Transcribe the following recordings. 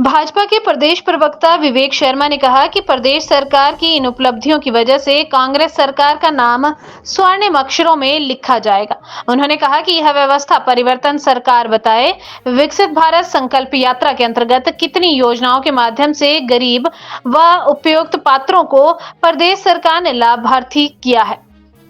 भाजपा के प्रदेश प्रवक्ता विवेक शर्मा ने कहा कि प्रदेश सरकार की इन उपलब्धियों की वजह से कांग्रेस सरकार का नाम स्वर्णिम अक्षरों में लिखा जाएगा। उन्होंने कहा कि यह व्यवस्था परिवर्तन सरकार बताए विकसित भारत संकल्प यात्रा के अंतर्गत कितनी योजनाओं के माध्यम से गरीब व उपयुक्त पात्रों को प्रदेश सरकार ने लाभार्थी किया है।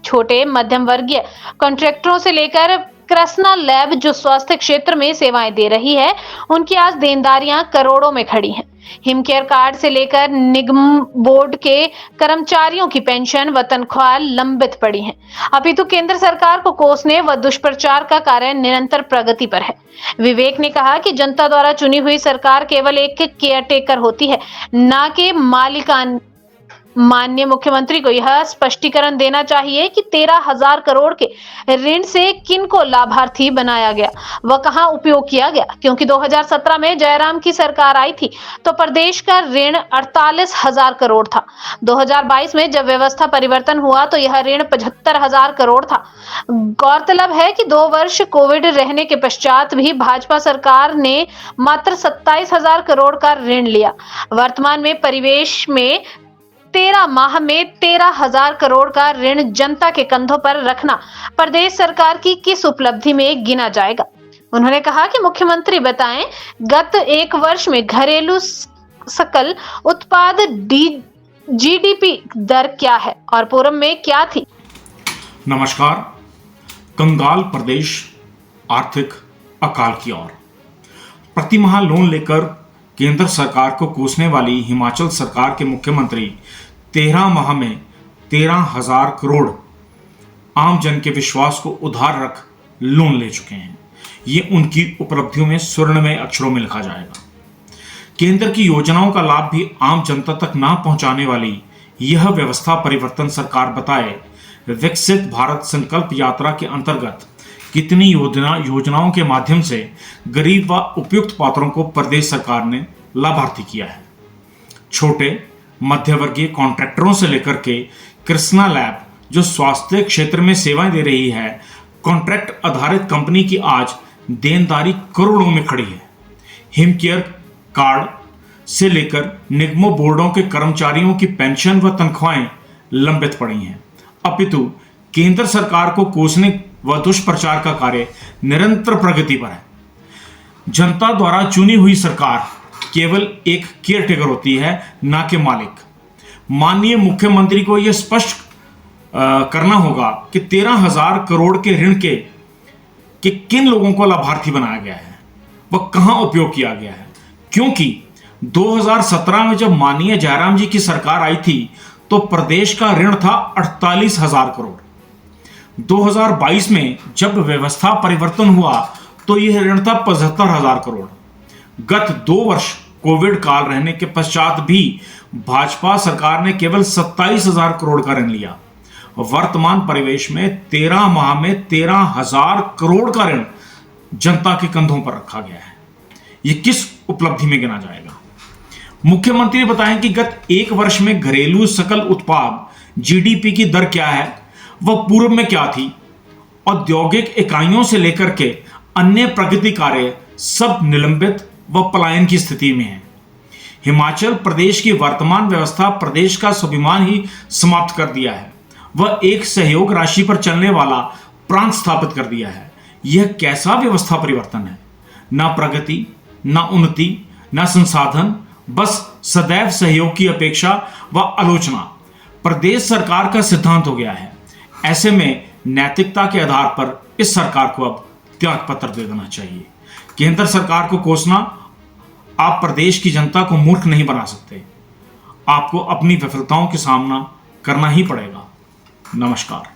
छोटे मध्यम वर्गीय कॉन्ट्रैक्टरों से लेकर कृष्णा लैब जो स्वास्थ्य क्षेत्र में सेवाएं दे रही है, उनकी आज देनदारियां करोड़ों में खड़ी हैं। हिमकेयर कार्ड से लेकर निगम बोर्ड के कर्मचारियों की पेंशन व तनख्वाह लंबित पड़ी हैं। अपितु केंद्र सरकार को कोसने व दुष्प्रचार का कार्य निरंतर प्रगति पर है। विवेक ने कहा कि जनता द्वारा चुनी हुई सरकार केवल एक केयरटेकर होती है, न कि मालिकाना। माननीय मुख्यमंत्री को यह स्पष्टीकरण देना चाहिए कि 13,000 करोड़ के ऋण से किनको लाभार्थी बनाया गया व कहां उपयोग किया गया, क्योंकि 2017 में जयराम की सरकार आई थी तो प्रदेश का ऋण 48,000 करोड़ था। 2022 में जब व्यवस्था परिवर्तन हुआ तो यह ऋण 75,000 करोड़ था। गौरतलब है कि 2 वर्ष कोविड रहने के पश्चात भी भाजपा सरकार ने मात्र 27,000 करोड़ का ऋण लिया। वर्तमान में परिवेश में 13 माह में 13,000 करोड़ का ऋण जनता के कंधों पर रखना प्रदेश सरकार की किस उपलब्धि में गिना जाएगा। उन्होंने कहा कि मुख्यमंत्री बताएं गत 1 वर्ष में घरेलू सकल उत्पाद जीडीपी दर क्या है और पूर्व में क्या थी। नमस्कार। कंगाल प्रदेश आर्थिक अकाल की ओर। प्रतिमाह लोन लेकर केंद्र सरकार को कोसने वाली हिमाचल सरकार के मुख्यमंत्री 13 माह में 13,000 करोड़ आम जन के विश्वास को उधार रख लोन ले चुके हैं। ये उनकी उपलब्धियों में स्वर्णमय अक्षरों में लिखा जाएगा। केंद्र की योजनाओं का लाभ भी आम जनता तक ना पहुंचाने वाली यह व्यवस्था परिवर्तन सरकार बताए विकसित भारत संकल्प यात्रा के अंतर्गत कितनी योजनाओं के माध्यम से गरीब व उपयुक्त पात्रों को प्रदेश सरकार ने लाभार्थी किया है। छोटे मध्यवर्गीय कॉन्ट्रैक्टरों से लेकर के कृष्णा लैब जो स्वास्थ्य क्षेत्र में सेवाएं दे रही है, कॉन्ट्रैक्ट आधारित कंपनी की आज देनदारी करोड़ों में खड़ी है। हिमकेयर कार्ड से लेकर निगमों बोर्डों के कर्मचारियों की पेंशन व तनख्वाहें लंबित पड़ी हैं। अपितु केंद्र सरकार को कोसने व दुष्प्रचार का कार्य निरंतर प्रगति पर है। जनता द्वारा चुनी हुई सरकार केवल एक केयरटेकर होती है, ना कि मालिक। माननीय मुख्यमंत्री को यह स्पष्ट करना होगा कि 13,000 करोड़ के ऋण के किन लोगों को लाभार्थी बनाया गया है, वह कहां उपयोग किया गया है। क्योंकि 2017 में जब माननीय जयराम जी की सरकार आई थी तो प्रदेश का ऋण था 48,000 करोड़। 2022 में जब व्यवस्था परिवर्तन हुआ तो यह ऋण था 75,000 करोड़। गत 2 वर्ष कोविड काल रहने के पश्चात भी भाजपा सरकार ने केवल 27,000 करोड़ का ऋण लिया। वर्तमान परिवेश में 13 माह में 13,000 करोड़ का ऋण जनता के कंधों पर रखा गया है। यह किस उपलब्धि में गिना जाएगा। मुख्यमंत्री ने बताया कि गत 1 वर्ष में घरेलू सकल उत्पाद जीडीपी की दर क्या है, वह पूर्व में क्या थी। औद्योगिक इकाइयों से लेकर के अन्य प्रगति कार्य सब निलंबित व पलायन की स्थिति में है। हिमाचल प्रदेश की वर्तमान व्यवस्था प्रदेश का स्वाभिमान ही समाप्त कर दिया है। वह एक सहयोग राशि पर चलने वाला प्रांत स्थापित कर दिया है। यह कैसा व्यवस्था परिवर्तन है। ना प्रगति, ना उन्नति, ना संसाधन, बस सदैव सहयोग की अपेक्षा व आलोचना प्रदेश सरकार का सिद्धांत हो गया है। ऐसे में नैतिकता के आधार पर इस सरकार को अब त्याग पत्र दे देना चाहिए। केंद्र सरकार को कोसना, आप प्रदेश की जनता को मूर्ख नहीं बना सकते। आपको अपनी विफलताओं का सामना करना ही पड़ेगा। नमस्कार।